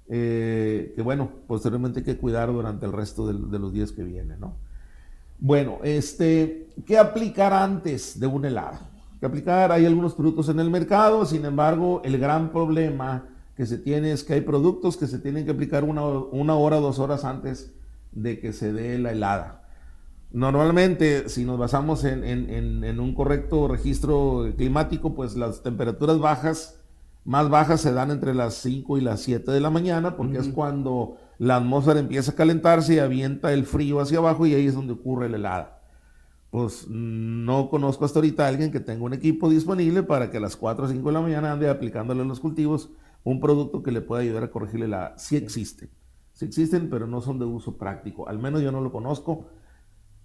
que bueno, posteriormente hay que cuidar durante el resto de los días que vienen, ¿no? Bueno, ¿qué aplicar antes de una helada? ¿Qué aplicar? Hay algunos productos en el mercado, sin embargo, el gran problema que se tiene es que hay productos que se tienen que aplicar una hora, 2 horas antes de que se dé la helada. Normalmente, si nos basamos en un correcto registro climático, pues las temperaturas más bajas se dan entre las 5 y las 7 de la mañana, porque es cuando la atmósfera empieza a calentarse y avienta el frío hacia abajo, y ahí es donde ocurre la helada. Pues no conozco hasta ahorita a alguien que tenga un equipo disponible para que a las 4 o 5 de la mañana ande aplicándole a los cultivos un producto que le pueda ayudar a corregir la helada. Sí existen, pero no son de uso práctico. Al menos yo no lo conozco.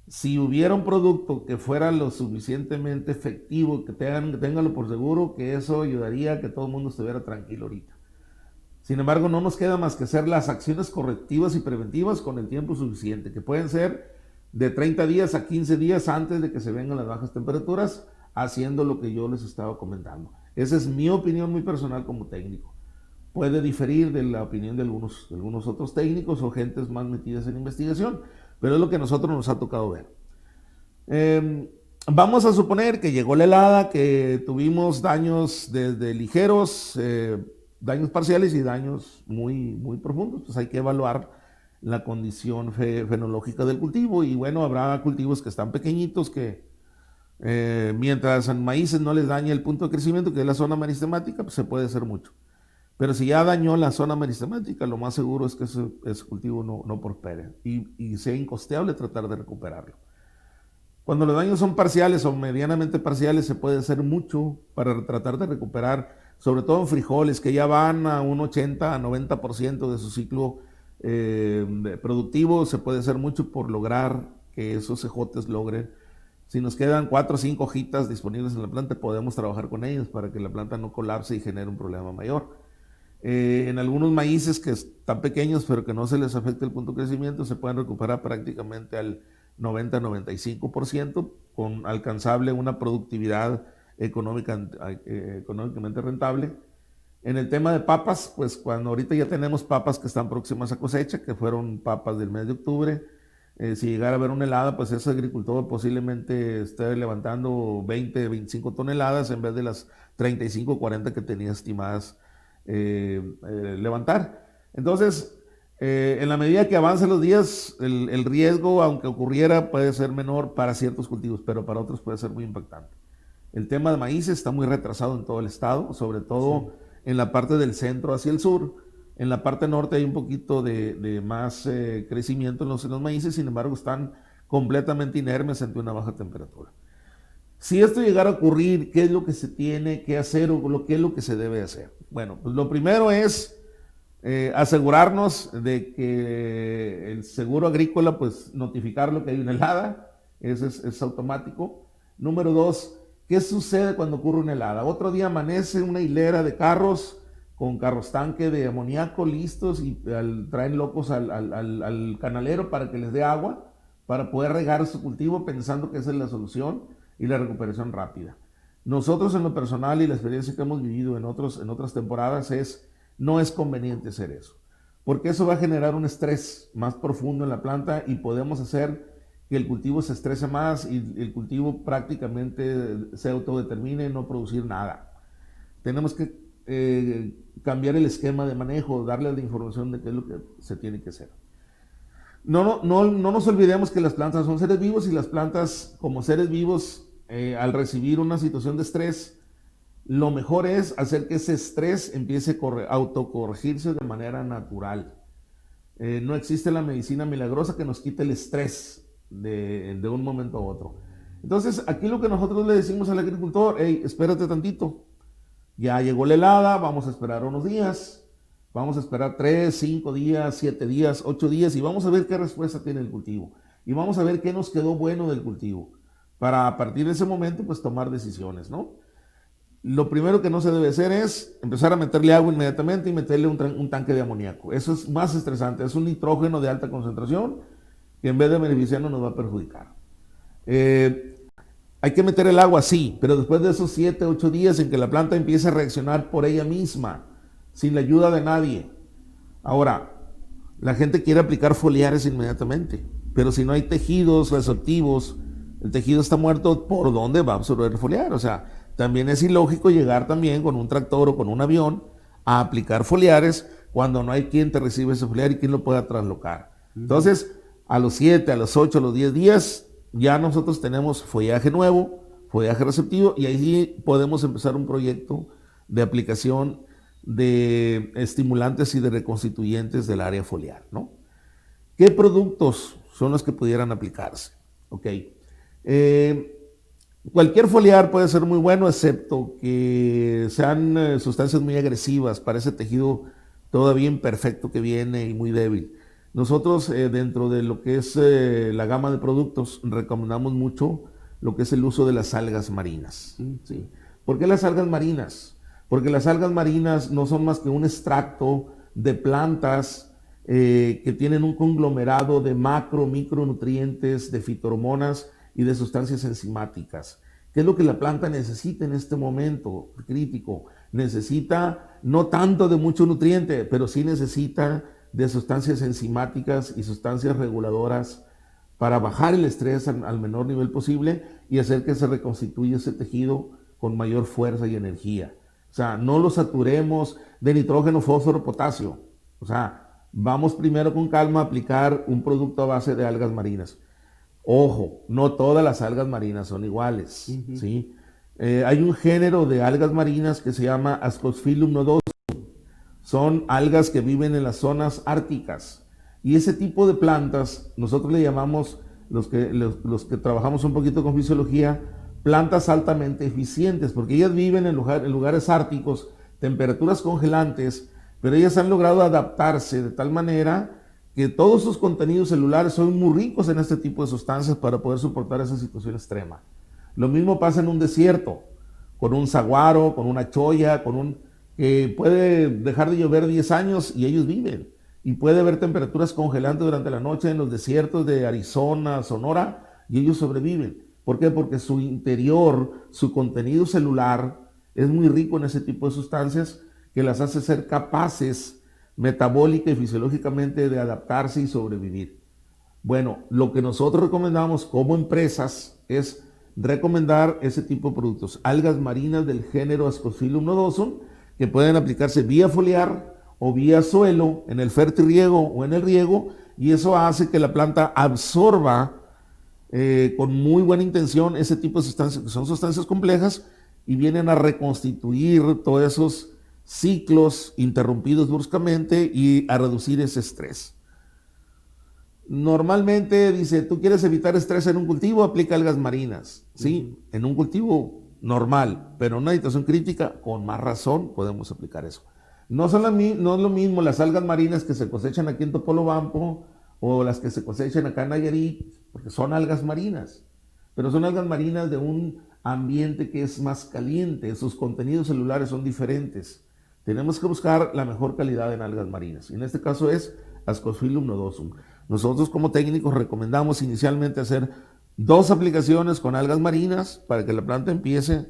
Si hubiera un producto que fuera lo suficientemente efectivo, que ténganlo por seguro, que eso ayudaría a que todo el mundo estuviera tranquilo ahorita. Sin embargo, no nos queda más que hacer las acciones correctivas y preventivas con el tiempo suficiente, que pueden ser de 30 días a 15 días antes de que se vengan las bajas temperaturas, haciendo lo que yo les estaba comentando. Esa es mi opinión muy personal como técnico. Puede diferir de la opinión de algunos otros técnicos o gentes más metidas en investigación, pero es lo que a nosotros nos ha tocado ver. Vamos a suponer que llegó la helada, que tuvimos daños desde ligeros, daños parciales y daños muy, muy profundos. Pues hay que evaluar la condición fenológica del cultivo, y bueno, habrá cultivos que están pequeñitos que mientras en maíces no les dañe el punto de crecimiento, que es la zona meristemática, pues se puede hacer mucho. Pero si ya dañó la zona meristemática, lo más seguro es que ese cultivo no prospere y sea incosteable tratar de recuperarlo. Cuando los daños son parciales o medianamente parciales, se puede hacer mucho para tratar de recuperar, sobre todo en frijoles, que ya van a un 80 a 90% de su ciclo productivo. Se puede hacer mucho por lograr que esos ejotes logren. Si nos quedan 4 o 5 hojitas disponibles en la planta, podemos trabajar con ellos para que la planta no colapse y genere un problema mayor. En algunos maíces que están pequeños pero que no se les afecta el punto de crecimiento, se pueden recuperar prácticamente al 90-95%, con alcanzable una productividad económicamente rentable. En el tema de papas, pues cuando ahorita ya tenemos papas que están próximas a cosecha, que fueron papas del mes de octubre, si llegara a haber una helada, pues ese agricultor posiblemente esté levantando 20-25 toneladas en vez de las 35-40 que tenía estimadas levantar. Entonces, en la medida que avancen los días, el riesgo, aunque ocurriera, puede ser menor para ciertos cultivos, pero para otros puede ser muy impactante. El tema de maíz está muy retrasado en todo el estado, sobre todo en la parte del centro hacia el sur. En la parte norte hay un poquito de más crecimiento en los maíces, sin embargo están completamente inermes ante una baja temperatura. Si esto llegara a ocurrir, ¿qué es lo que se tiene que hacer o qué es lo que se debe hacer? Bueno, pues lo primero es asegurarnos de que el seguro agrícola, pues notificarlo que hay una helada, eso es automático. Número 2, ¿qué sucede cuando ocurre una helada? Otro día amanece una hilera de carros con carros tanque de amoníaco listos y traen locos al canalero para que les dé agua, para poder regar su cultivo pensando que esa es la solución y la recuperación rápida. Nosotros en lo personal y la experiencia que hemos vivido en otras temporadas no es conveniente hacer eso, porque eso va a generar un estrés más profundo en la planta y podemos hacer que el cultivo se estrese más y el cultivo prácticamente se autodetermine en no producir nada. Tenemos que cambiar el esquema de manejo, darle la información de qué es lo que se tiene que hacer. No nos olvidemos que las plantas son seres vivos, y las plantas como seres vivos, al recibir una situación de estrés, lo mejor es hacer que ese estrés empiece a autocorregirse de manera natural. No existe la medicina milagrosa que nos quite el estrés de un momento a otro. Entonces, aquí lo que nosotros le decimos al agricultor: hey, espérate tantito, ya llegó la helada, vamos a esperar unos días, vamos a esperar 3, 5 días, 7 días, 8 días, y vamos a ver qué respuesta tiene el cultivo, y vamos a ver qué nos quedó bueno del cultivo, para a partir de ese momento pues tomar decisiones, ¿no? Lo primero que no se debe hacer es empezar a meterle agua inmediatamente y meterle un tanque de amoníaco. Eso es más estresante, es un nitrógeno de alta concentración que en vez de beneficiarnos nos va a perjudicar. Hay que meter el agua, sí, pero después de esos 7, 8 días en que la planta empiece a reaccionar por ella misma, sin la ayuda de nadie. Ahora, la gente quiere aplicar foliares inmediatamente, pero si no hay tejidos receptivos, el tejido está muerto, ¿por dónde va a absorber el foliar? O sea, también es ilógico llegar también con un tractor o con un avión a aplicar foliares cuando no hay quien te reciba ese foliar y quien lo pueda traslocar. Entonces, a los 7, a los 8, a los 10 días, ya nosotros tenemos follaje nuevo, follaje receptivo, y ahí sí podemos empezar un proyecto de aplicación de estimulantes y de reconstituyentes del área foliar, ¿no? ¿Qué productos son los que pudieran aplicarse? Ok. Cualquier foliar puede ser muy bueno, excepto que sean sustancias muy agresivas para ese tejido todavía imperfecto que viene y muy débil. Nosotros, dentro de lo que es la gama de productos, recomendamos mucho lo que es el uso de las algas marinas. ¿Sí? ¿Por qué las algas marinas? Porque las algas marinas no son más que un extracto de plantas que tienen un conglomerado de macro, micronutrientes, de fitohormonas y de sustancias enzimáticas. ¿Qué es lo que la planta necesita en este momento crítico? Necesita no tanto de mucho nutriente, pero sí necesita de sustancias enzimáticas y sustancias reguladoras para bajar el estrés al menor nivel posible y hacer que se reconstituya ese tejido con mayor fuerza y energía. O sea, no lo saturemos de nitrógeno, fósforo, potasio. O sea, vamos primero con calma a aplicar un producto a base de algas marinas. Ojo, no todas las algas marinas son iguales, ¿sí? Hay un género de algas marinas que se llama Ascophyllum nodosum. Son algas que viven en las zonas árticas. Y ese tipo de plantas, nosotros le llamamos, los que trabajamos un poquito con fisiología, plantas altamente eficientes, porque ellas viven en lugares árticos, temperaturas congelantes, pero ellas han logrado adaptarse de tal manera que todos sus contenidos celulares son muy ricos en este tipo de sustancias para poder soportar esa situación extrema. Lo mismo pasa en un desierto, con un saguaro, con una cholla, puede dejar de llover 10 años y ellos viven. Y puede haber temperaturas congelantes durante la noche en los desiertos de Arizona, Sonora, y ellos sobreviven. ¿Por qué? Porque su interior, su contenido celular es muy rico en ese tipo de sustancias que las hace ser capaces metabólica y fisiológicamente de adaptarse y sobrevivir. Bueno, lo que nosotros recomendamos como empresas es recomendar ese tipo de productos, algas marinas del género Ascophyllum nodosum, que pueden aplicarse vía foliar o vía suelo, en el fertirriego o en el riego, y eso hace que la planta absorba con muy buena intención ese tipo de sustancias, que son sustancias complejas, y vienen a reconstituir todos esos ciclos interrumpidos bruscamente y a reducir ese estrés. Normalmente dice, tú quieres evitar estrés en un cultivo, aplica algas marinas, ¿sí? En un cultivo normal, pero en una situación crítica, con más razón podemos aplicar eso. No es lo mismo las algas marinas que se cosechan aquí en Topolobampo o las que se cosechan acá en Nayarit, porque son algas marinas, pero son algas marinas de un ambiente que es más caliente, sus contenidos celulares son diferentes. Tenemos que buscar la mejor calidad en algas marinas, y en este caso es Ascophyllum nodosum. Nosotros como técnicos recomendamos inicialmente hacer 2 aplicaciones con algas marinas para que la planta empiece,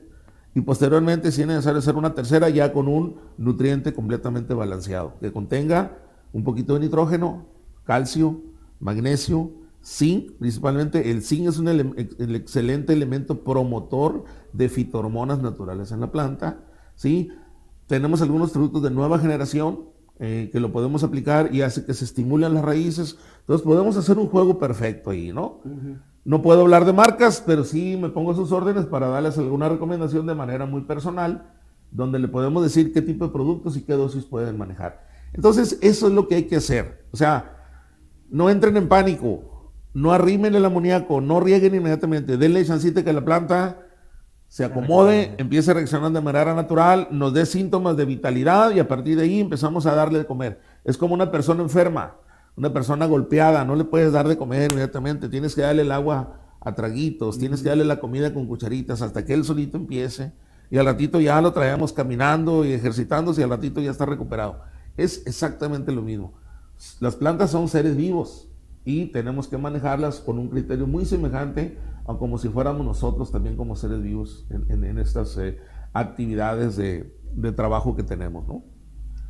y posteriormente, si es necesario, hacer una tercera ya con un nutriente completamente balanceado, que contenga un poquito de nitrógeno, calcio, magnesio, zinc. Principalmente el zinc es el excelente elemento promotor de fitohormonas naturales en la planta, ¿sí? Tenemos algunos productos de nueva generación que lo podemos aplicar y hace que se estimulen las raíces. Entonces podemos hacer un juego perfecto ahí, ¿no? No puedo hablar de marcas, pero sí me pongo a sus órdenes para darles alguna recomendación de manera muy personal, donde le podemos decir qué tipo de productos y qué dosis pueden manejar. Entonces eso es lo que hay que hacer. O sea, no entren en pánico, no arrimen el amoníaco, no rieguen inmediatamente, denle chancita que la planta se acomode, empiece a reaccionar de manera natural, nos dé síntomas de vitalidad y a partir de ahí empezamos a darle de comer. Es como una persona enferma, una persona golpeada, no le puedes dar de comer inmediatamente, tienes que darle el agua a traguitos, tienes que darle la comida con cucharitas hasta que él solito empiece, y al ratito ya lo traemos caminando y ejercitándose y al ratito ya está recuperado. Es exactamente lo mismo. Las plantas son seres vivos y tenemos que manejarlas con un criterio muy semejante a como si fuéramos nosotros también como seres vivos en estas actividades de trabajo que tenemos, ¿no?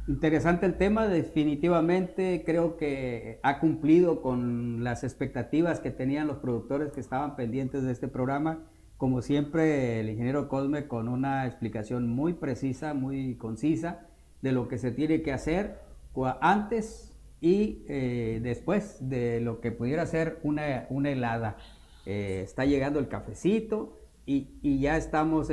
Interesante el tema, definitivamente creo que ha cumplido con las expectativas que tenían los productores que estaban pendientes de este programa. Como siempre, el ingeniero Cosme con una explicación muy precisa, muy concisa, de lo que se tiene que hacer antes y después de lo que pudiera ser una helada. Está llegando el cafecito y ya estamos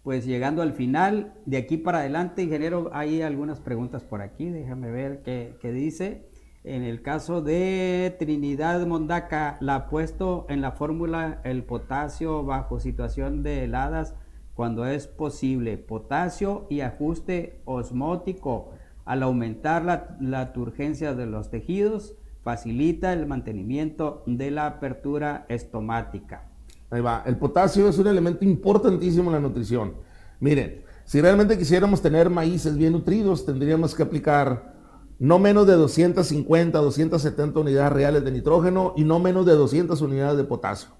pues llegando al final. De aquí para adelante, ingeniero, hay algunas preguntas por aquí, déjame ver qué dice. En el caso de Trinidad Mondaca, la ha puesto en la fórmula el potasio bajo situación de heladas cuando es posible. Potasio y ajuste osmótico al aumentar la turgencia de los tejidos facilita el mantenimiento de la apertura estomática. Ahí va. El potasio es un elemento importantísimo en la nutrición. Miren, si realmente quisiéramos tener maíces bien nutridos, tendríamos que aplicar no menos de 250, 270 unidades reales de nitrógeno y no menos de 200 unidades de potasio.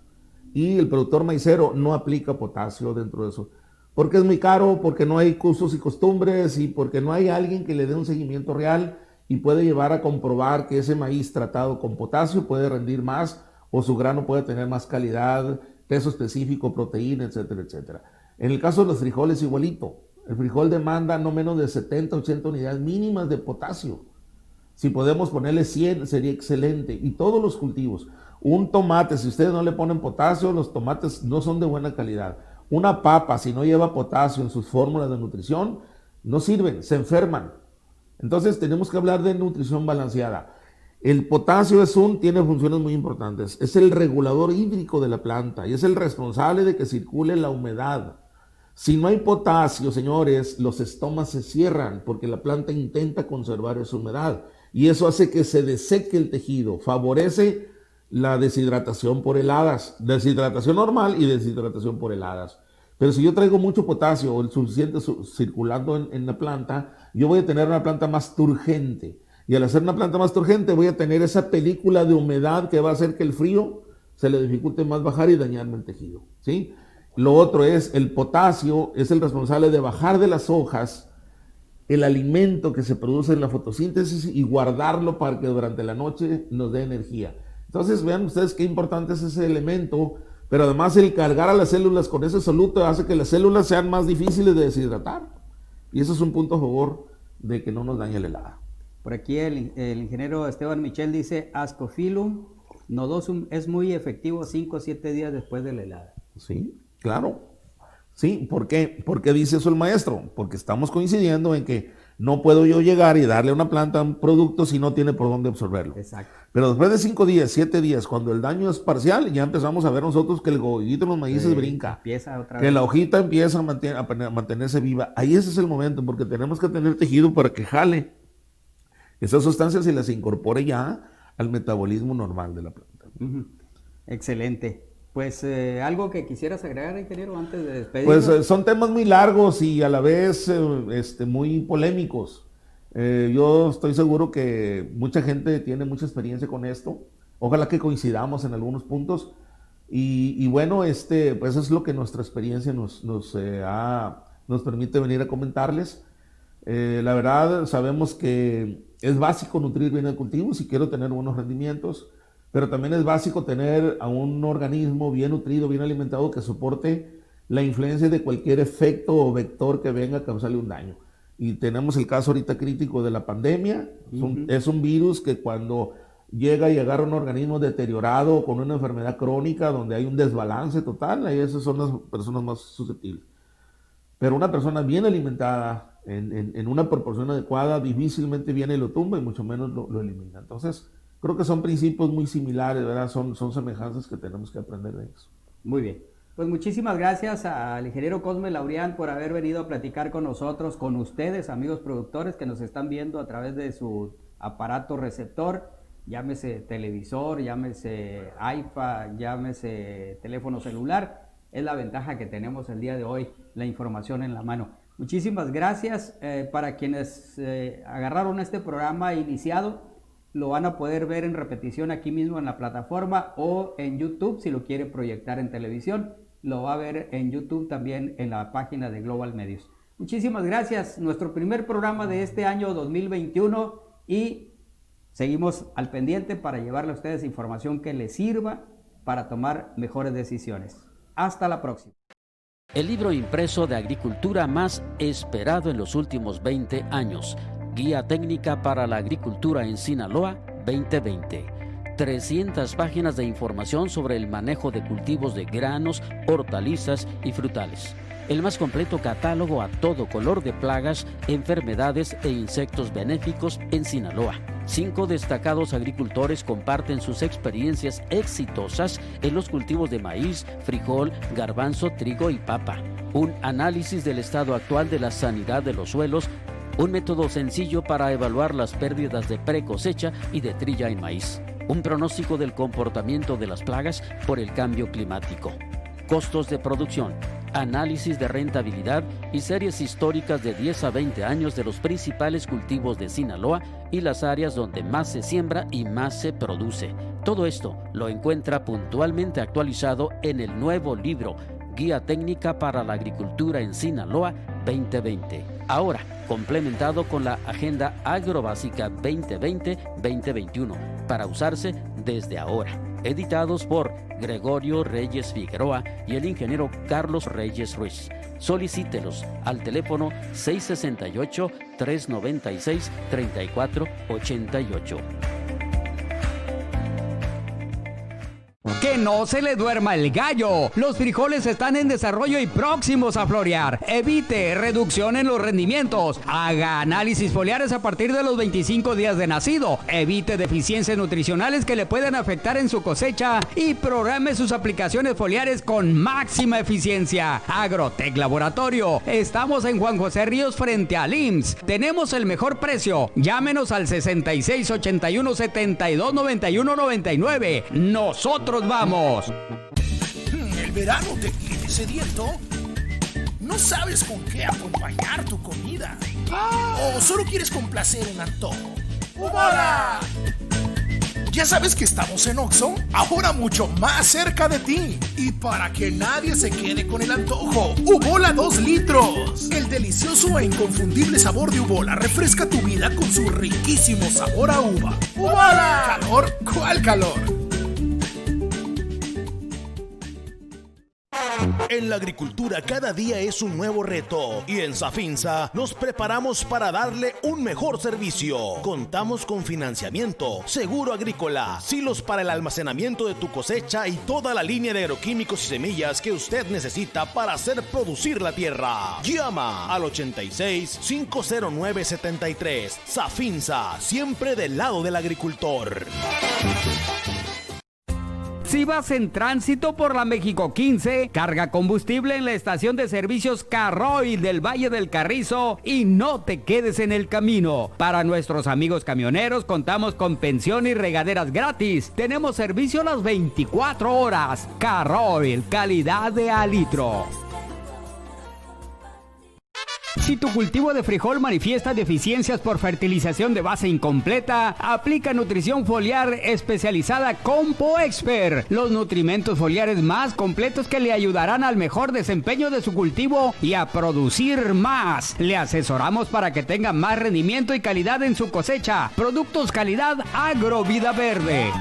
Y el productor maicero no aplica potasio dentro de eso. Porque es muy caro, porque no hay usos y costumbres y porque no hay alguien que le dé un seguimiento real y puede llevar a comprobar que ese maíz tratado con potasio puede rendir más o su grano puede tener más calidad, peso específico, proteína, etcétera, etcétera. En el caso de los frijoles igualito. El frijol demanda no menos de 70, 80 unidades mínimas de potasio. Si podemos ponerle 100 sería excelente. Y todos los cultivos. Un tomate, si ustedes no le ponen potasio, los tomates no son de buena calidad. Una papa, si no lleva potasio en sus fórmulas de nutrición, no sirven, se enferman. Entonces tenemos que hablar de nutrición balanceada. El potasio tiene funciones muy importantes. Es el regulador hídrico de la planta y es el responsable de que circule la humedad. Si no hay potasio, señores, los estomas se cierran porque la planta intenta conservar esa humedad y eso hace que se deseque el tejido, favorece la deshidratación por heladas, deshidratación normal y deshidratación por heladas. Pero si yo traigo mucho potasio o el suficiente circulando en la planta, yo voy a tener una planta más turgente. Y al hacer una planta más turgente voy a tener esa película de humedad que va a hacer que el frío se le dificulte más bajar y dañarme el tejido, ¿sí? Lo otro es, el potasio es el responsable de bajar de las hojas el alimento que se produce en la fotosíntesis y guardarlo para que durante la noche nos dé energía. Entonces vean ustedes qué importante es ese elemento, pero además el cargar a las células con ese soluto hace que las células sean más difíciles de deshidratar. Y eso es un punto a favor de que no nos dañe la helada. Por aquí el ingeniero Esteban Michel dice, Ascophyllum nodosum es muy efectivo 5 o 7 días después de la helada. Sí, claro. Sí, ¿por qué? ¿Por qué dice eso el maestro? Porque estamos coincidiendo en que no puedo yo llegar y darle a una planta un producto si no tiene por dónde absorberlo. Exacto. Pero después de 5 días, 7 días, cuando el daño es parcial, ya empezamos a ver nosotros que el goguito en los maíces brinca. Empieza otra que vez. la hojita empieza a mantenerse viva. Ahí ese es el momento, porque tenemos que tener tejido para que jale esas sustancias y las incorpore ya al metabolismo normal de la planta. Excelente. Pues algo que quisieras agregar, ingeniero, antes de Pues despedirnos. son temas muy largos y a la vez muy polémicos. Yo estoy seguro que mucha gente tiene mucha experiencia con esto. Ojalá que coincidamos en algunos puntos. Y bueno, pues es lo que nuestra experiencia nos permite venir a comentarles. La verdad, sabemos que es básico nutrir bien el cultivo si quiero tener buenos rendimientos. Pero también es básico tener a un organismo bien nutrido, bien alimentado, que soporte la influencia de cualquier efecto o vector que venga a causarle un daño. Y tenemos el caso ahorita crítico de la pandemia. Es un virus que cuando llega y agarra un organismo deteriorado con una enfermedad crónica donde hay un desbalance total, ahí esas son las personas más susceptibles. Pero una persona bien alimentada, en una proporción adecuada, difícilmente viene y lo tumba y mucho menos lo elimina. Entonces, creo que son principios muy similares, ¿verdad? Son semejanzas que tenemos que aprender de eso. Muy bien. Pues muchísimas gracias al ingeniero Cosme Laurián por haber venido a platicar con nosotros, con ustedes, amigos productores que nos están viendo a través de su aparato receptor, llámese televisor, llámese iPad, llámese teléfono celular. Es la ventaja que tenemos el día de hoy, la información en la mano. Muchísimas gracias para quienes agarraron este programa iniciado. Lo van a poder ver en repetición aquí mismo en la plataforma o en YouTube si lo quiere proyectar en televisión. Lo va a ver en YouTube también en la página de Global Medios. Muchísimas gracias. Nuestro primer programa de este año 2021 y seguimos al pendiente para llevarle a ustedes información que les sirva para tomar mejores decisiones. Hasta la próxima. el libro impreso de agricultura más esperado en los últimos 20 años. Guía técnica para la agricultura en Sinaloa 2020. 300 páginas de información sobre el manejo de cultivos de granos, hortalizas y frutales. El más completo catálogo a todo color de plagas, enfermedades e insectos benéficos en Sinaloa. 5 destacados agricultores comparten sus experiencias exitosas en los cultivos de maíz, frijol, garbanzo, trigo y papa. Un análisis del estado actual de la sanidad de los suelos, un método sencillo para evaluar las pérdidas de pre-cosecha y de trilla en maíz. Un pronóstico del comportamiento de las plagas por el cambio climático. Costos de producción, análisis de rentabilidad y series históricas de 10 a 20 años de los principales cultivos de Sinaloa y las áreas donde más se siembra y más se produce. Todo esto lo encuentra puntualmente actualizado en el nuevo libro Guía técnica para la agricultura en Sinaloa 2020. Ahora, complementado con la Agenda Agrobásica 2020-2021 para usarse desde ahora. Editados por Gregorio Reyes Figueroa y el ingeniero Carlos Reyes Ruiz. Solicítelos al teléfono 668-396-3488. Que no se le duerma el gallo. Los frijoles están en desarrollo y próximos a florear. Evite reducción en los rendimientos. Haga análisis foliares a partir de los 25 días de nacido. Evite deficiencias nutricionales que le pueden afectar en su cosecha y programe sus aplicaciones foliares con máxima eficiencia. Agrotec Laboratorio. Estamos en Juan José Ríos frente al IMSS. Tenemos el mejor precio. Llámenos al 6681-7291-99. Nosotros vamos. ¿El verano te tiene sediento? ¿No sabes con qué acompañar tu comida? ¿O solo quieres complacer un antojo? ¡Ubola! ¿Ya sabes que estamos en Oxxo? Ahora mucho más cerca de ti. Y para que nadie se quede con el antojo, Ubola 2 litros. El delicioso e inconfundible sabor de Ubola refresca tu vida con su riquísimo sabor a uva. ¡Ubola! ¿Calor? ¿Cuál calor? En la agricultura cada día es un nuevo reto y en Safinsa nos preparamos para darle un mejor servicio. Contamos con financiamiento, seguro agrícola, silos para el almacenamiento de tu cosecha y toda la línea de agroquímicos y semillas que usted necesita para hacer producir la tierra. Llama al 86-509-73. Safinsa, siempre del lado del agricultor. Si vas en tránsito por la México 15, carga combustible en la estación de servicios Carroil del Valle del Carrizo y no te quedes en el camino. Para nuestros amigos camioneros contamos con pensión y regaderas gratis. Tenemos servicio las 24 horas. Carroil, calidad de a litro. Si tu cultivo de frijol manifiesta deficiencias por fertilización de base incompleta, aplica nutrición foliar especializada Compo Expert, los nutrimentos foliares más completos que le ayudarán al mejor desempeño de su cultivo y a producir más. Le asesoramos para que tenga más rendimiento y calidad en su cosecha. Productos calidad Agrovida Verde.